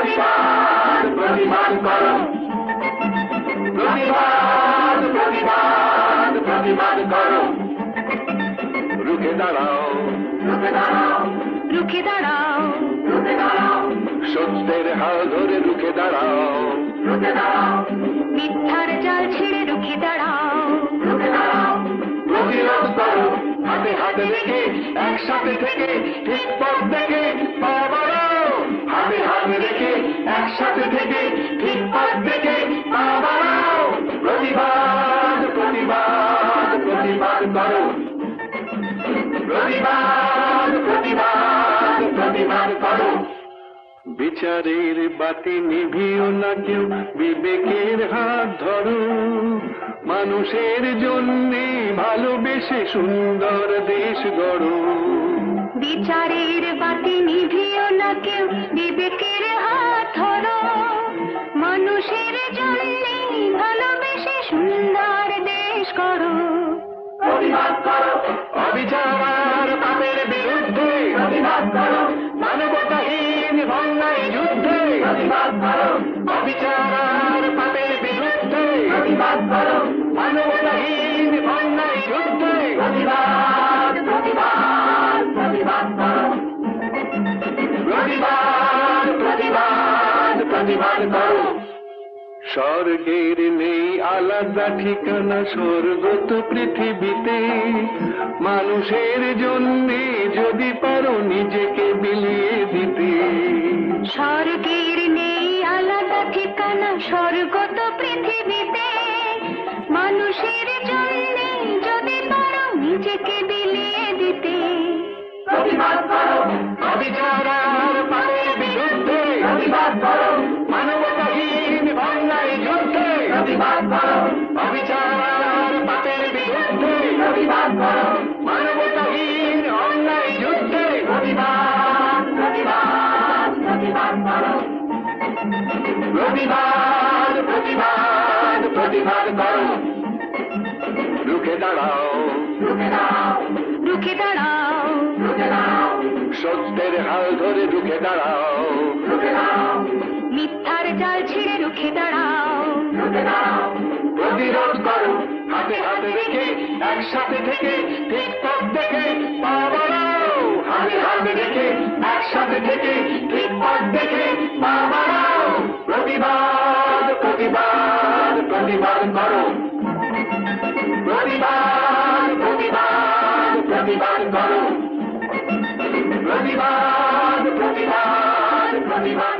প্রতিবাদ প্রতিবাদ করো, প্রতিবাদ প্রতিবাদ প্রতিবাদ করো, রুখে দাঁড়াও, রুখে দাঁড়াও, রুখে দাঁড়াও, রুখে দাঁড়াও, সত্যের হাল ধরে রুখে দাঁড়াও, রুখে দাঁড়াও, মিথ্যার জাল ছেড়ে রুখে দাঁড়াও, রুখে দাঁড়াও, প্রতিরোধ করো, হাতে হাতে রেখে একসাথে থেকে ঠিক পথ থেকে পা বাড়াও, হাতে হাতে রেখে একসাথে থেকে ঠিক পথ থেকে পা বাড়াও, প্রতিবাদ প্রতিবাদ প্রতিবাদ করো, প্রতিবাদ প্রতিবাদ প্রতিবাদ করো, বিচারের বাতি নিভিও না কেউ, বিবেকের হাত ধরো, মানুষের জন্যে ভালোবেসে সুন্দর দেশ গড়ো, বিচারের বাতি নিভিও না কেউ, বিবেকের হাত ধরো, মানুষের জন্য ভালোবেসে সুন্দর দেশ করো, প্রতিবাদ করো, অবিচার আর পাপের বিরুদ্ধে প্রতিবাদ করো, মানবতাহীন অন্যায় যুদ্ধে প্রতিবাদ করো, অবিচার আর পাপের বিরুদ্ধে প্রতিবাদ করো, মানবতাহীন অন্যায় যুদ্ধে প্রতিবাদ প্রতিবাদ প্রতিবাদ করো, প্রতিবাদ প্রতিবাদ প্রতিবাদ করো, স্বর্গের নেই আলাদা ঠিকানা, স্বর্গ তো পৃথিবীতে, মানুষের জন্যে যদি পারো নিজেকে বিলিয়ে দিতে, স্বর্গের নেই আলাদা ঠিকানা, স্বর্গ তো পৃথিবীতে, মানুষের জন্য যদি পারো নিজেকে বিলিয়ে দিতে, প্রতিবাদ করো, অবিচার আর পাপের বিরুদ্ধে প্রতিবাদ করো, মানবতাহীন অন্যায় যুদ্ধে প্রতিবাদ করো, অবিচার আর পাপের বিরুদ্ধে প্রতিবাদ করো, মানবতাহীন অন্যায় যুদ্ধে প্রতিবাদ প্রতিবাদ প্রতিবাদ করো, প্রতিবাদ প্রতিবাদ প্রতিবাদ করো, রুখে দাঁড়াও, রুখে দাঁড়াও, রুখে দাঁড়াও, রুখে দাঁড়াও, সত্যের হাল ধরে রুখে দাঁড়াও, রুখে দাঁড়াও, মিথ্যার জাল ছেড়ে রুখে দাঁড়াও, রুখে দাঁড়াও, প্রতিরোধ করো, হাতে হাতে রেখে একসাথে থেকে ঠিক পথ দেখে পা বাড়াও, হাতে হাতে রেখে একসাথে থেকে ঠিক পথ দেখে পা বাড়াও, প্রতিবাদ প্রতিবাদ প্রতিবাদ করো, প্রতিবাদ প্রতিবাদ প্রতিবাদ করো, প্রতিবাদ প্রতিবাদ প্রতিবাদ